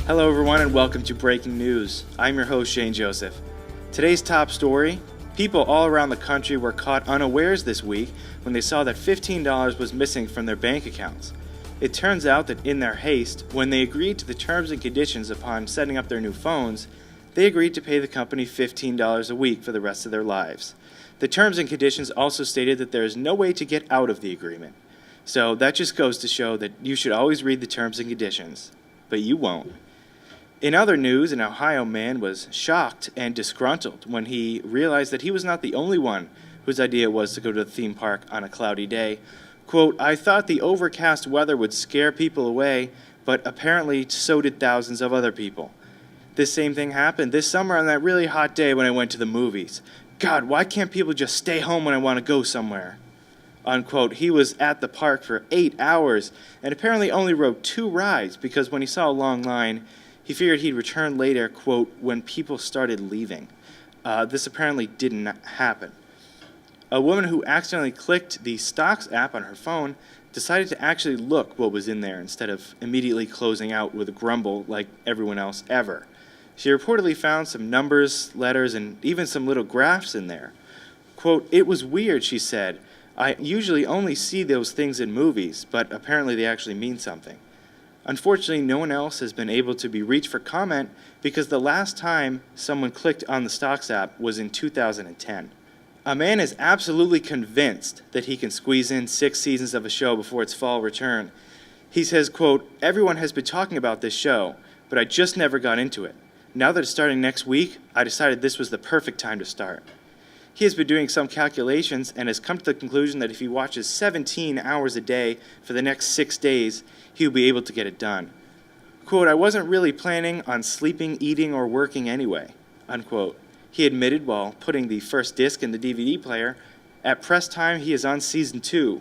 Hello everyone and welcome to Breaking News. I'm your host Shane Joseph. Today's top story, people all around the country were caught unawares this week when they saw that $15 was missing from their bank accounts. It turns out that in their haste, when they agreed to the terms and conditions upon setting up their new phones, they agreed to pay the company $15 a week for the rest of their lives. The terms and conditions also stated that there is no way to get out of the agreement. So that just goes to show that you should always read the terms and conditions, but you won't. In other news, an Ohio man was shocked and disgruntled when he realized that he was not the only one whose idea it was to go to the theme park on a cloudy day. Quote, "I thought the overcast weather would scare people away, but apparently so did thousands of other people. This same thing happened this summer on that really hot day when I went to the movies. God, why can't people just stay home when I want to go somewhere?" Unquote. He was at the park for 8 hours and apparently only rode 2 rides because when he saw a long line, he figured he'd return later, quote, when people started leaving. This apparently didn't happen. A woman who accidentally clicked the Stocks app on her phone decided to actually look what was in there instead of immediately closing out with a grumble like everyone else ever. She reportedly found some numbers, letters, and even some little graphs in there. Quote, "It was weird," she said. "I usually only see those things in movies, but apparently they actually mean something." Unfortunately, no one else has been able to be reached for comment because the last time someone clicked on the Stocks app was in 2010. A man is absolutely convinced that he can squeeze in 6 seasons of a show before its fall return. He says, quote, "Everyone has been talking about this show, but I just never got into it. Now that it's starting next week, I decided this was the perfect time to start." He has been doing some calculations and has come to the conclusion that if he watches 17 hours a day for the next 6 days, he will be able to get it done. Quote, "I wasn't really planning on sleeping, eating, or working anyway," unquote. He admitted while putting the first disc in the DVD player, at press time he is on season 2.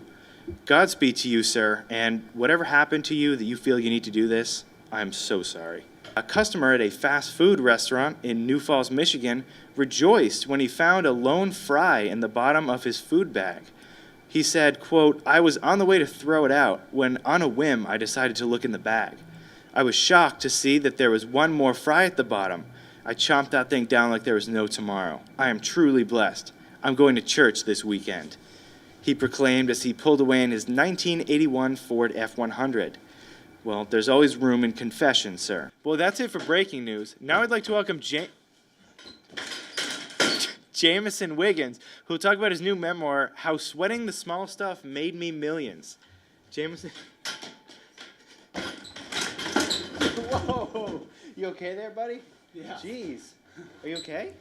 "Godspeed to you, sir, and whatever happened to you that you feel you need to do this, I am so sorry." A customer at a fast food restaurant in New Falls, Michigan, rejoiced when he found a lone fry in the bottom of his food bag. He said, quote, "I was on the way to throw it out when, on a whim, I decided to look in the bag. I was shocked to see that there was one more fry at the bottom. I chomped that thing down like there was no tomorrow. I am truly blessed. I'm going to church this weekend," he proclaimed as he pulled away in his 1981 Ford F-100. Well, there's always room in confession, sir. Well, that's it for breaking news. Now I'd like to welcome Jamison Wiggins, who will talk about his new memoir, How Sweating the Small Stuff Made Me Millions. Jamison. Whoa! You okay there, buddy? Yeah. Jeez. Are you okay?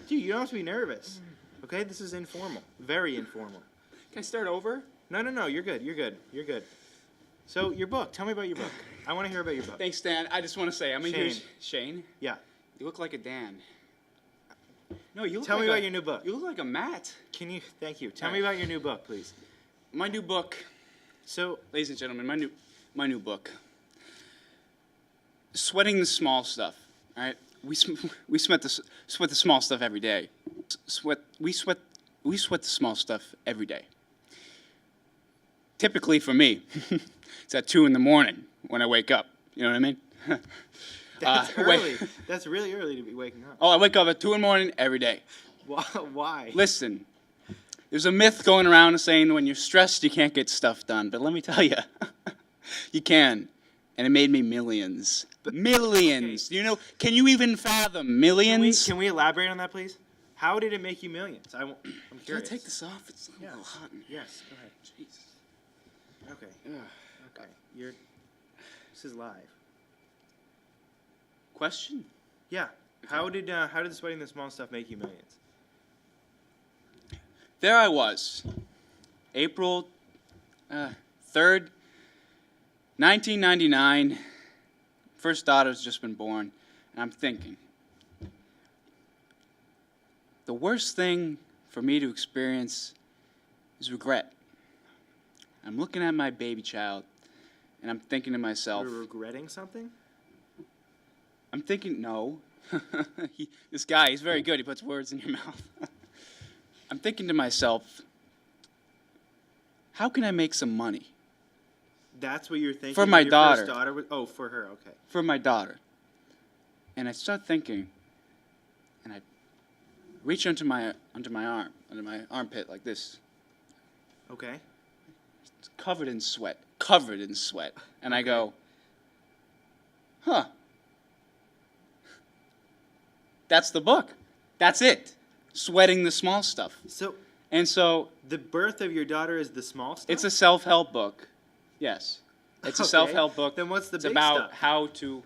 Dude, you don't have to be nervous. Okay? This is informal. Very informal. Can I start over? No. You're good. So, your book. Tell me about your book. I want to hear about your book. Thanks, Dan. I just want to say, I'm a huge... Shane? Yeah. You look like a Dan. No, you look Tell like me about your new book. You look like a Matt. Thank you. Tell me about your new book, please. My new book. So, ladies and gentlemen, my new book. Sweating the small stuff. All right? We sweat the small stuff every day. We sweat the small stuff every day. Typically for me, it's at 2 in the morning when I wake up. You know what I mean? That's early. That's really early to be waking up. Oh, I wake up at 2 in the morning every day. Why? Listen, there's a myth going around saying when you're stressed you can't get stuff done. But let me tell you, you can. And it made me millions. Millions. Okay. You know, can you even fathom millions? Can we elaborate on that, please? How did it make you millions? I'm curious. Can I take this off? It's a little hot in here. Yes, go ahead. Jesus. Okay. Okay. This is live. Question? Yeah. How did sweating the small stuff make you millions? There I was, April 3rd, 1999. First daughter's just been born, and I'm thinking, the worst thing for me to experience is regret. I'm looking at my baby child, and I'm thinking to myself... You're regretting something? I'm thinking, no. This guy, he's very good. He puts words in your mouth. I'm thinking to myself, how can I make some money? That's what you're thinking? For my your daughter. First daughter was, oh, for her, okay. For my daughter. And I start thinking, and I reach under my armpit like this. Okay. It's covered in sweat. And I go, huh. That's the book. That's it. Sweating the small stuff. So the birth of your daughter is the small stuff? It's a self-help book. Yes. It's a self-help book. Then what's the it's big about stuff? how to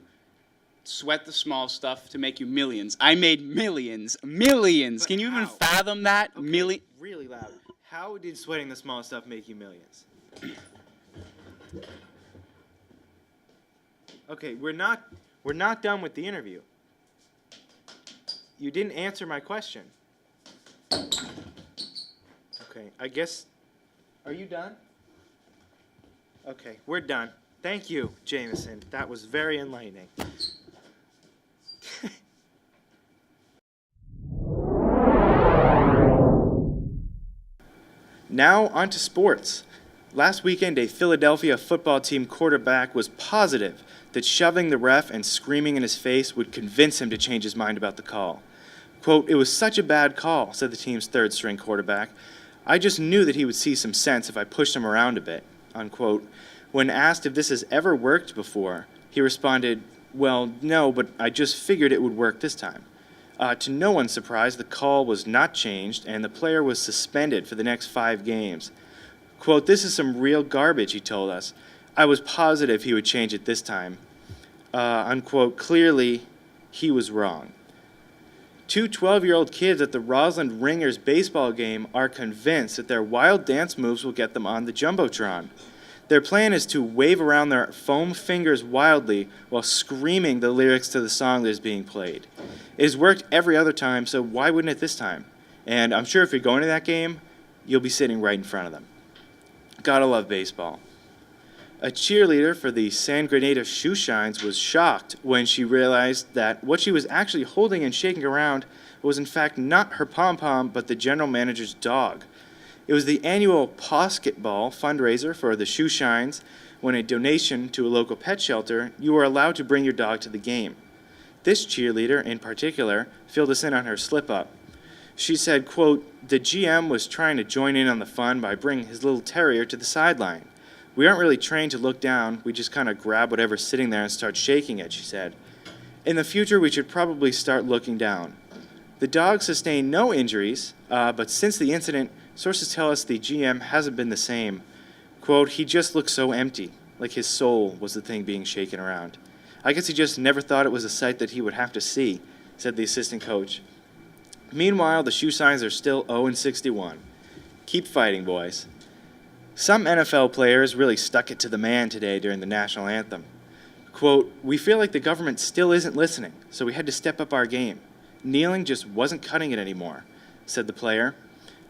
sweat the small stuff to make you millions. I made millions. Millions. But Can you even how? fathom that? Okay, really loud. How did sweating the small stuff make you millions? Okay, we're not done with the interview. You didn't answer my question. Okay, I guess. Are you done? Okay, we're done. Thank you, Jameson. That was very enlightening. Now on to sports. Last weekend, a Philadelphia football team quarterback was positive that shoving the ref and screaming in his face would convince him to change his mind about the call. Quote, "It was such a bad call," said the team's third-string quarterback. "I just knew that he would see some sense if I pushed him around a bit," unquote. When asked if this has ever worked before, he responded, "Well, no, but I just figured it would work this time." To no one's surprise, the call was not changed, and the player was suspended for the next 5 games. Quote, "This is some real garbage," he told us. "I was positive he would change it this time." Unquote. Clearly, he was wrong. 2 12-year-old kids at the Roslyn Ringers baseball game are convinced that their wild dance moves will get them on the Jumbotron. Their plan is to wave around their foam fingers wildly while screaming the lyrics to the song that is being played. It has worked every other time, so why wouldn't it this time? And I'm sure if you're going to that game, you'll be sitting right in front of them. Gotta love baseball. A cheerleader for the San Grenada Shoeshines was shocked when she realized that what she was actually holding and shaking around was in fact not her pom-pom, but the general manager's dog. It was the annual Posketball fundraiser for the Shoeshines. When a donation to a local pet shelter, you were allowed to bring your dog to the game. This cheerleader, in particular, filled us in on her slip-up. She said, quote, "The GM was trying to join in on the fun by bringing his little terrier to the sideline. We aren't really trained to look down. We just kind of grab whatever's sitting there and start shaking it," she said. "In the future, we should probably start looking down." The dog sustained no injuries, but since the incident, sources tell us the GM hasn't been the same. Quote, "He just looked so empty, like his soul was the thing being shaken around. I guess he just never thought it was a sight that he would have to see," said the assistant coach. Meanwhile, the Shoeshines are still 0-61. Keep fighting, boys. Some NFL players really stuck it to the man today during the national anthem. Quote, "We feel like the government still isn't listening, so we had to step up our game. Kneeling just wasn't cutting it anymore," said the player.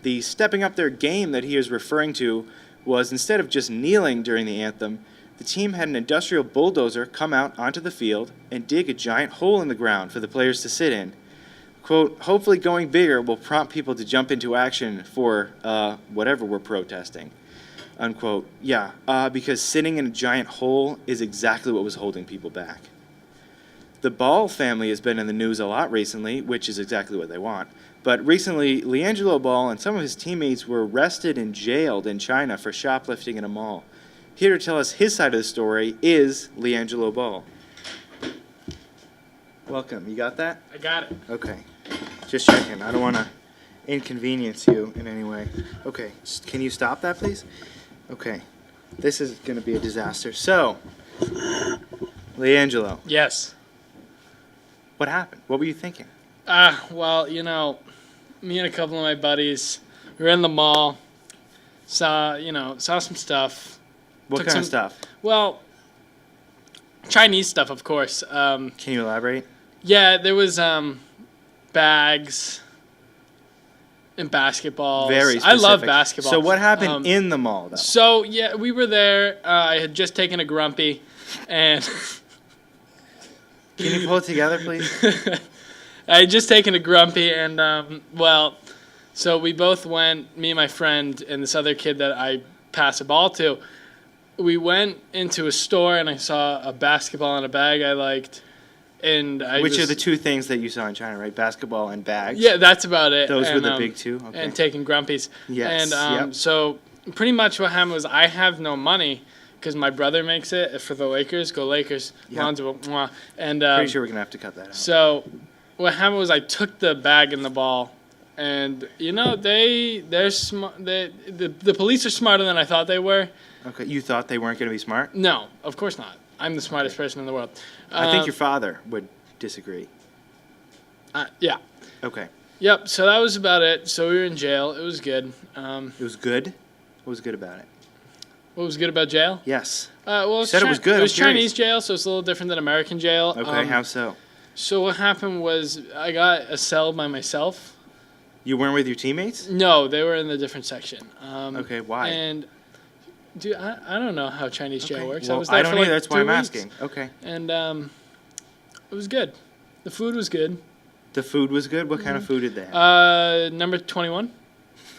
The stepping up their game that he is referring to was instead of just kneeling during the anthem, the team had an industrial bulldozer come out onto the field and dig a giant hole in the ground for the players to sit in. Quote, "Hopefully going bigger will prompt people to jump into action for whatever we're protesting." Unquote. Yeah, because sitting in a giant hole is exactly what was holding people back. The Ball family has been in the news a lot recently, which is exactly what they want. But recently, Leangelo Ball and some of his teammates were arrested and jailed in China for shoplifting in a mall. Here to tell us his side of the story is Leangelo Ball. Welcome. You got that? I got it. Okay. Just checking. I don't want to inconvenience you in any way. Okay. Can you stop that, please? Okay. This is going to be a disaster. So, Leangelo, Yes. what happened? What were you thinking? Well, me and a couple of my buddies, we were in the mall, saw some stuff. What Took kind of some- stuff? Well, Chinese stuff, of course. Can you elaborate? Yeah, there was bags and basketballs. Very I love specific. basketball. So what happened in the mall, though? So, yeah, we were there. I had just taken a grumpy, and Can you pull it together, please? I had just taken a grumpy, and, so we both went, me and my friend and this other kid that I passed the ball to, we went into a store and I saw a basketball and a bag I liked. And Which are the two things that you saw in China, right? Basketball and bags. Yeah, that's about it. Those were the big two? Okay. And taking grumpies. Yes, And yep. so pretty much what happened was I have no money because my brother makes it for the Lakers. Go Lakers. Yep. Lonzo, mwah. And Pretty sure we're going to have to cut that out. so what happened was I took the bag and the ball. And, you know, they're smart. The police are smarter than I thought they were. Okay, you thought they weren't going to be smart? No, of course not. I'm the smartest person in the world. I think your father would disagree. Yeah. Okay. Yep. So that was about it. So we were in jail. It was good. It was good? What was good about it? What was good about jail? Yes. Well, You said it was good. It was I'm curious. Chinese jail, so it's a little different than American jail. Okay, how so? So what happened was I got a cell by myself. You weren't with your teammates? No, they were in a different section. Okay, why? And dude, I don't know how Chinese jail Okay, works. well, I was there I don't for like either. That's why 2 I'm weeks. asking. Okay. And it was good. The food was good. The food was good? What kind of food did they have? Number 21,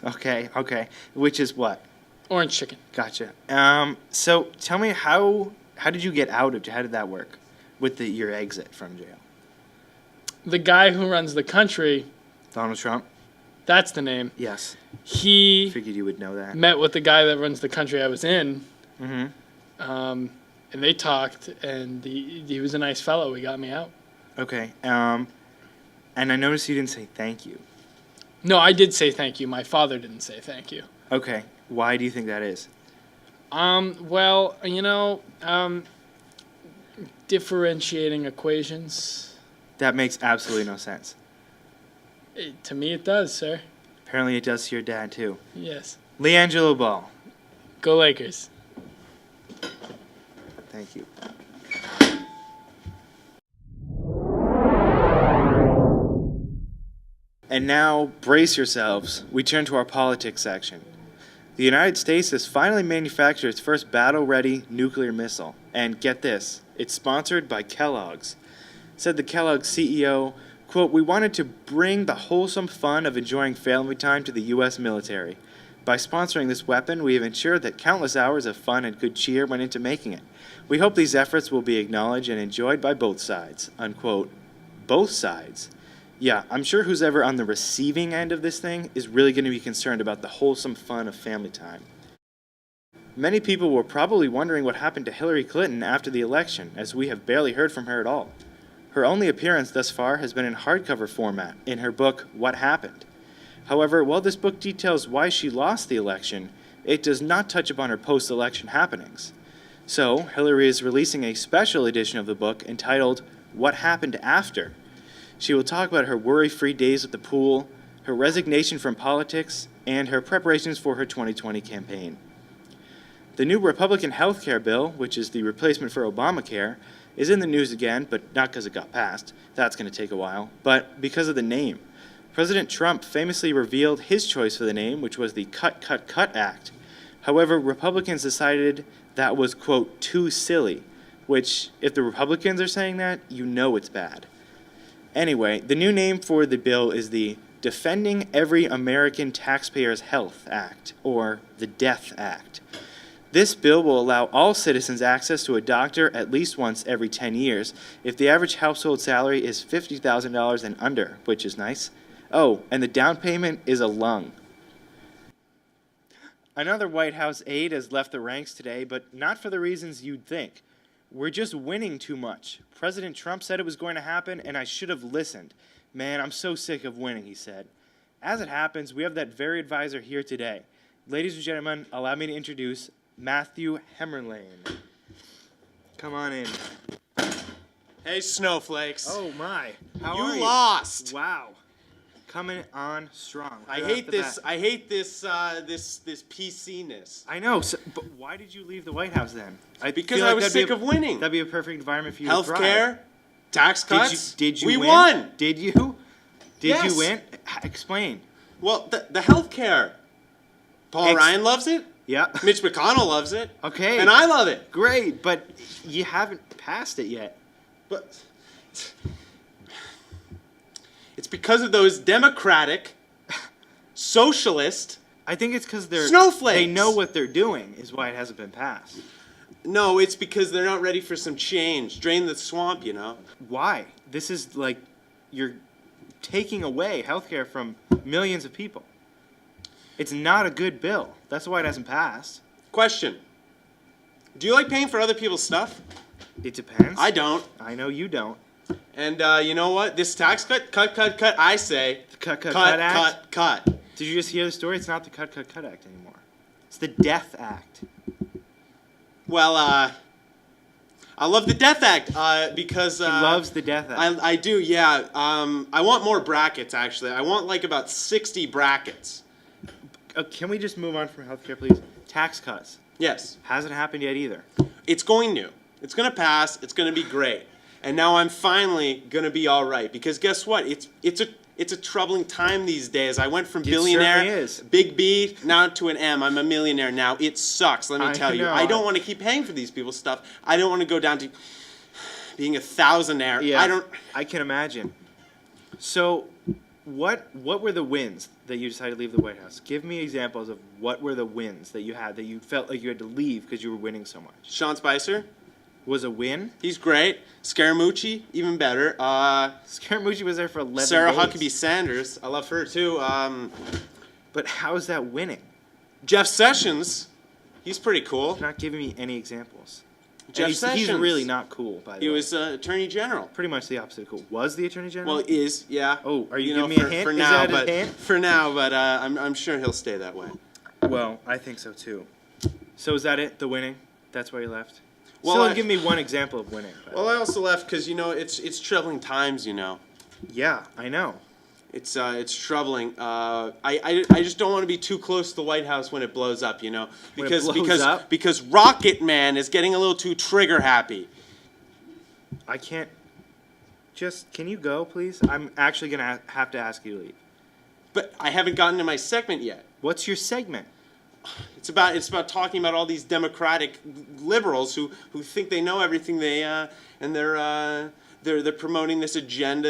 Okay. Which is what? orange chicken. Gotcha. So tell me how did you get out of? How did that work with your exit from jail? The guy who runs the country, Donald Trump. that's the name. Yes. He Figured you would know that. met with the guy that runs the country I was in, Mm-hmm. and they talked, and he was a nice fellow. He got me out. Okay. And I noticed you didn't say thank you. No, I did say thank you. My father didn't say thank you. Okay. Why do you think that is? Well, you know, differentiating equations. That makes absolutely no sense. To me, it does, sir. Apparently, it does to your dad too. Yes. LeAngelo Ball. Go Lakers. Thank you. And now, brace yourselves. We turn to our politics section. The United States has finally manufactured its first battle-ready nuclear missile. And get this, it's sponsored by Kellogg's. Said the Kellogg's CEO, quote, "We wanted to bring the wholesome fun of enjoying family time to the U.S. military. By sponsoring this weapon, we have ensured that countless hours of fun and good cheer went into making it. We hope these efforts will be acknowledged and enjoyed by both sides," unquote. Both sides? Yeah, I'm sure who's ever on the receiving end of this thing is really going to be concerned about the wholesome fun of family time. Many people were probably wondering what happened to Hillary Clinton after the election, as we have barely heard from her at all. Her only appearance thus far has been in hardcover format, in her book, What Happened. However, while this book details why she lost the election, it does not touch upon her post-election happenings. So, Hillary is releasing a special edition of the book entitled, What Happened After. She will talk about her worry-free days at the pool, her resignation from politics, and her preparations for her 2020 campaign. The new Republican health care bill, which is the replacement for Obamacare, is in the news again, but not because it got passed. That's going to take a while. But because of the name. President Trump famously revealed his choice for the name, which was the Cut, Cut, Cut Act. However, Republicans decided that was, quote, too silly, which, if the Republicans are saying that, you know it's bad. Anyway, the new name for the bill is the Defending Every American Taxpayer's Health Act, or the DEATH Act. This bill will allow all citizens access to a doctor at least once every 10 years if the average household salary is $50,000 and under, which is nice. Oh, and the down payment is a lung. Another White House aide has left the ranks today, but not for the reasons you'd think. We're just winning too much. President Trump said it was going to happen, and I should have listened. Man, I'm so sick of winning, he said. As it happens, we have that very advisor here today. Ladies and gentlemen, allow me to introduce Matthew Hemmerlane. Come on in. Hey, snowflakes. Oh, my. How are You you? lost. Wow. Coming on strong. I Right hate off the this. bat. I hate this. This PC-ness. I know, but why did you leave the White House then? Because feel I like was that'd be sick of winning. That'd be a perfect environment for you to thrive. Healthcare, tax cuts. Did you We win? won. Did you? Did Yes. you win? Explain. Well, the healthcare. Paul Ryan loves it. Yeah. Mitch McConnell loves it. Okay. And I love it. Great, but you haven't passed it yet. But it's because of those Democratic, socialist. I think it's because they're Snowflakes. They know what they're doing is why it hasn't been passed. No, it's because they're not ready for some change. Drain the swamp, you know. Why? This is like you're taking away healthcare from millions of people. It's not a good bill. That's why it hasn't passed. Question. Do you like paying for other people's stuff? It depends. I don't. I know you don't. And you know what? This tax cut, I say. The Cut Act? Cut. Did you just hear the story? It's not the Cut Act anymore. It's the Death Act. Well, I love the Death Act because... He loves the Death Act. I do, yeah. I want more brackets, actually. I want like about 60 brackets. Can we just move on from healthcare, please? Tax cuts. Yes. Hasn't happened yet either. It's going to. It's going to pass. It's going to be great. And now I'm finally going to be all right. Because guess what? It's a troubling time these days. I went from billionaire, certainly is. big B, now to an M. I'm a millionaire now. It sucks, let me tell you. know. I don't want to keep paying for these people's stuff. I don't want to go down to being a thousandaire. Yeah, I can imagine. So, what were the wins that you decided to leave the White House? Give me examples of what were the wins that you had that you felt like you had to leave because you were winning so much. Sean Spicer, Was a win? he's great. Scaramucci, even better. Scaramucci was there for 11 Sarah days. Huckabee Sanders, I love her too. But how is that winning? Jeff Sessions, he's pretty cool. You're not giving me any examples. Jeff And he's Sessions. really not cool, by the He way. was Attorney General. Pretty much the opposite of cool. Was the Attorney General? Well, is, yeah. Oh, are you know, giving me a for, hint? For Is now, that a but hint? For now, but I'm sure he'll stay that way. Well, I think so too. So is that it? The winning? That's why you left? Well, Still, give me one example of winning. but- Well, I also left because it's troubling times. Yeah, I know. It's troubling. I just don't want to be too close to the White House when it blows up. When it Because blows up? because Rocket Man is getting a little too trigger happy. I can't. Just, can you go, please? I'm actually going to have to ask you to leave. But I haven't gotten to my segment yet. What's your segment? It's about talking about all these Democratic liberals who think they know everything. And they're promoting this agenda.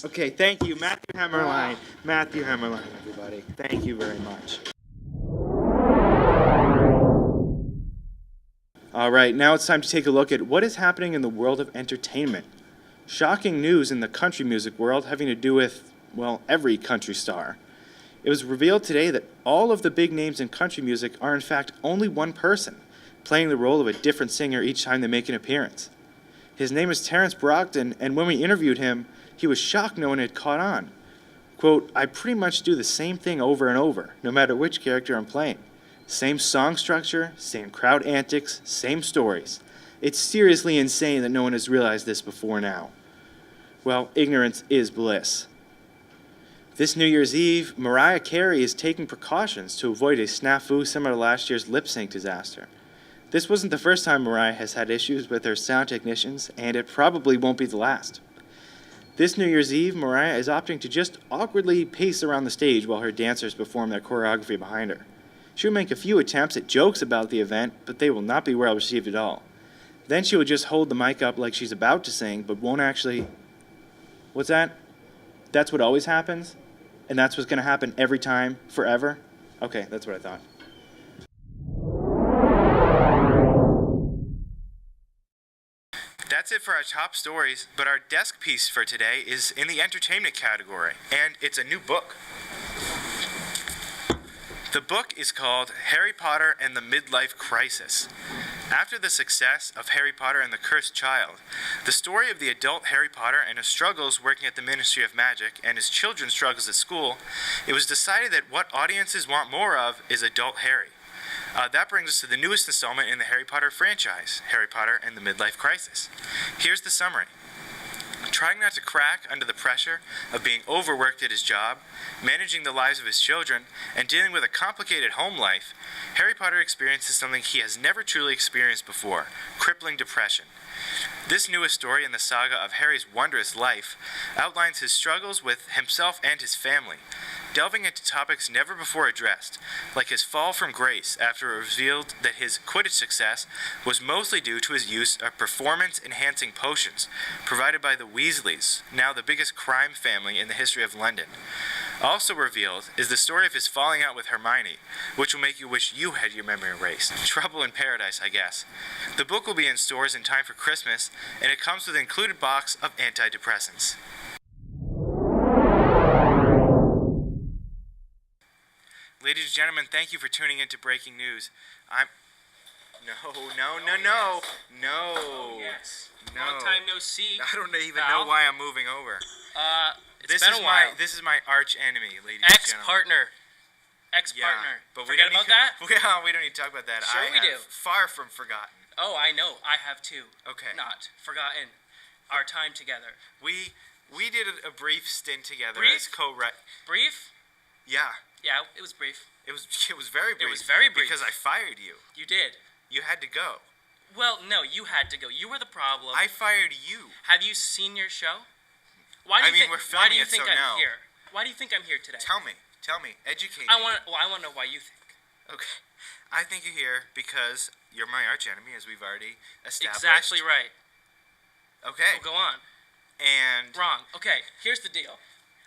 Okay, thank you. Matthew Hammerline. Matthew Hammerline, everybody. Thank you very much. All right, now it's time to take a look at what is happening in the world of entertainment. Shocking news in the country music world having to do with, well, every country star. It was revealed today that all of the big names in country music are in fact only one person, playing the role of a different singer each time they make an appearance. His name is Terrence Brogdon, and when we interviewed him, he was shocked no one had caught on. Quote, I pretty much do the same thing over and over, no matter which character I'm playing. Same song structure, same crowd antics, same stories. It's seriously insane that no one has realized this before now. Well, ignorance is bliss. This New Year's Eve, Mariah Carey is taking precautions to avoid a snafu similar to last year's lip sync disaster. This wasn't the first time Mariah has had issues with her sound technicians, and it probably won't be the last. This New Year's Eve, Mariah is opting to just awkwardly pace around the stage while her dancers perform their choreography behind her. She will make a few attempts at jokes about the event, but they will not be well received at all. Then she will just hold the mic up like she's about to sing, but won't actually... What's that? That's what always happens? And that's what's going to happen every time, forever? Okay, that's what I thought. That's it for our top stories, but our desk piece for today is in the entertainment category, and it's a new book. The book is called Harry Potter and the Midlife Crisis. After the success of Harry Potter and the Cursed Child, the story of the adult Harry Potter and his struggles working at the Ministry of Magic and his children's struggles at school, it was decided that what audiences want more of is adult Harry. That brings us to the newest installment in the Harry Potter franchise, Harry Potter and the Midlife Crisis. Here's the summary. Trying not to crack under the pressure of being overworked at his job, managing the lives of his children, and dealing with a complicated home life, Harry Potter experiences something he has never truly experienced before, crippling depression. This newest story in the saga of Harry's wondrous life outlines his struggles with himself and his family, delving into topics never before addressed, like his fall from grace after it was revealed that his Quidditch success was mostly due to his use of performance-enhancing potions provided by the Weasleys, now the biggest crime family in the history of London. Also revealed is the story of his falling out with Hermione, which will make you wish you had your memory erased. Trouble in Paradise, I guess. The book will be in stores in time for Christmas, and it comes with an included box of antidepressants. Ladies and gentlemen, thank you for tuning in to Breaking News. No. Oh, yes. No. Long time no see. I don't even pal. know why I'm moving over. It's been a while. This is my arch enemy, ladies and gentlemen. Ex-partner. Yeah, but Forget about that? We don't need to talk about that. Sure we do. Far from forgotten. Oh, I know. I have too. Okay. Not forgotten our time together. We did a brief stint together Brief? as co-write. Brief? Yeah. Yeah, it was brief. It was very brief. It was very brief. Because I fired you. You did. You had to go. Well, no, you had to go. You were the problem. I fired you. Have you seen your show? Why do you think, we're why do filming you it, think so I'm no. here? Why do you think I'm here today? Tell me. Educate I me. want to know why you think. Okay. I think you're here because you're my arch enemy, as we've already established. Exactly right. Okay. Well, go on. And Wrong. Okay, here's the deal.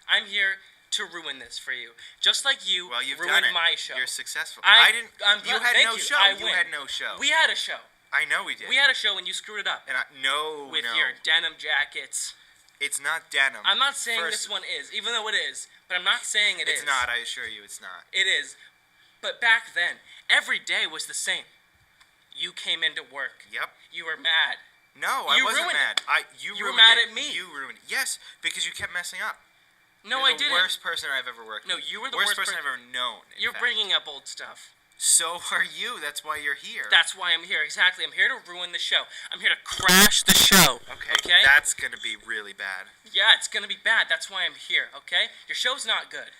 I'm here to ruin this for you. Just like you well, you've ruined done it. my show. You're successful. I'm You had thank no you. show. I You win. had no show. We had a show. I know we did. We had a show and you screwed it up. And with your denim jackets. It's not denim. I'm not saying First, this one is, even though it is. But I'm not saying it is. It's not. I assure you, it's not. It is. But back then, every day was the same. You came into work. Yep. You were mad. No, I You wasn't ruined mad. it. You were ruined mad it. at me. You ruined it. Yes, because you kept messing up. No, You're I didn't. the worst person I've ever worked with. No, you were the worst worst person I've ever known. in You're fact. bringing up old stuff. So are you. That's why you're here. That's why I'm here. Exactly. I'm here to ruin the show. I'm here to crash the show. Okay. That's gonna be really bad. Yeah, it's gonna be bad. That's why I'm here. Okay. Your show's not good.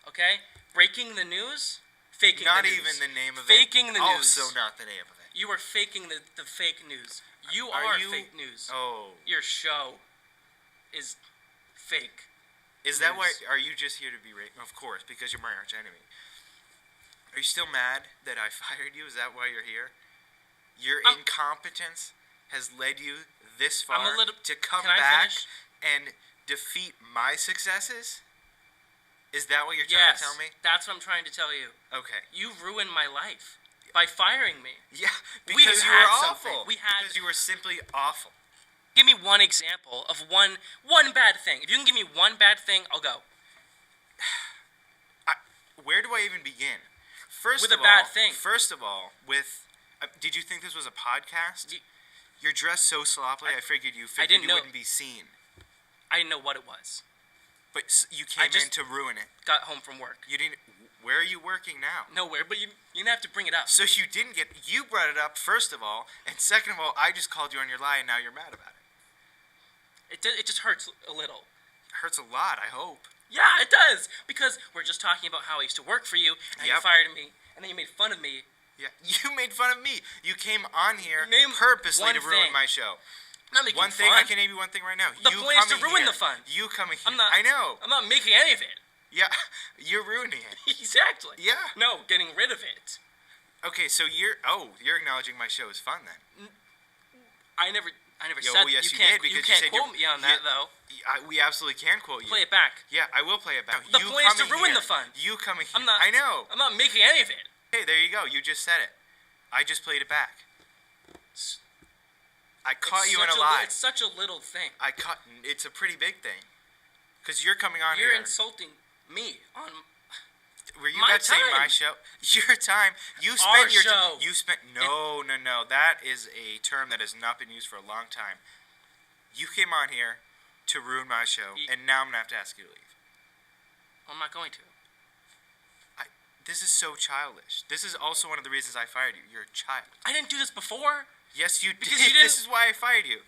Okay. Breaking the news. Faking Not the news. even the name of faking it. the news. Also not the name of it. You are faking the fake news. You Are are you- fake news. Oh. Your show is fake. Is that why? news. Are you just here to be raped? Of course, because you're my arch enemy. Are you still mad that I fired you? Is that why you're here? Your incompetence has led you this far I'm a little- to come Can I back finish? and defeat my successes? Is that what you're trying Yes, to tell me? that's what I'm trying to tell you. Okay. You ruined my life by firing me. Yeah, We because you had were something. awful. We had- Because you were simply awful. Give me one example of one bad thing. If you can give me one bad thing, I'll go. Where do I even begin? First With of a bad all, thing. First of all, with did you think this was a podcast? You- You're dressed so sloppily. I figured you didn't know- wouldn't be seen. I didn't know what it was. But you came just- in to ruin it. Got home from work. You didn't. Where are you working now? Nowhere, but you didn't have to bring it up. So you didn't get. You brought it up first of all, and second of all, I just called you on your lie, and now you're mad about it. It just hurts a little. It hurts a lot. I hope. Yeah, it does. Because we're just talking about how I used to work for you, and you Yep. fired me, and then you made fun of me. Yeah. You made fun of me. You came on here Name purposely one to ruin thing. my show. I'm not making One thing. fun. I can name you one thing right now. The you point is to coming ruin here. the fun. You coming here. I'm not. I know. I'm not making any of it. Yeah. You're ruining it. Exactly. Yeah. No, getting rid of it. Okay. So you're acknowledging my show is fun then. I never Yo, said yes, you you can't. did, because you can't said quote me on that though. We absolutely can quote you. Play it back. Yeah, I will play it back. The You point is to coming ruin here. the fun. You coming here. I'm not. I know. I'm not making any of it. Hey, there you go. You just said it. I just played it back. I caught you in a lie. It's such a little thing. It's a pretty big thing. Because you're coming on You're here. insulting me on Were you my about to say my time. show? Your time. You Our spent your show. You spent no. That is a term that has not been used for a long time. You came on here to ruin my show, and now I'm gonna have to ask you to leave. I'm not going to. This is so childish. This is also one of the reasons I fired you. You're a child. I didn't do this before. Yes, you did. Because you didn't- This is why I fired you.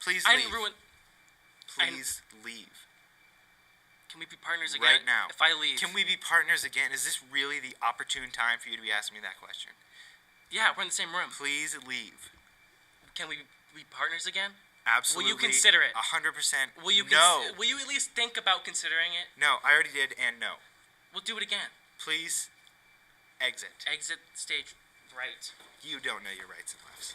Please I leave. didn't ruin. Please leave. Can we be partners again? Right now. If I leave. Can we be partners again? Is this really the opportune time for you to be asking me that question? Yeah, we're in the same room. Please leave. Can we be partners again? Absolutely. Will you consider it? 100%. Will you? No. Will you at least think about considering it? No, I already did, and no. We'll do it again. Please exit. Exit stage right. You don't know your rights and lefts.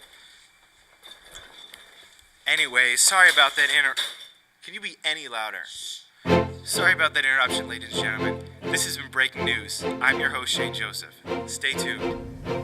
Anyway, sorry about that Can you be any louder? Sorry about that interruption, ladies and gentlemen. This has been Breaking News. I'm your host, Shane Joseph. Stay tuned.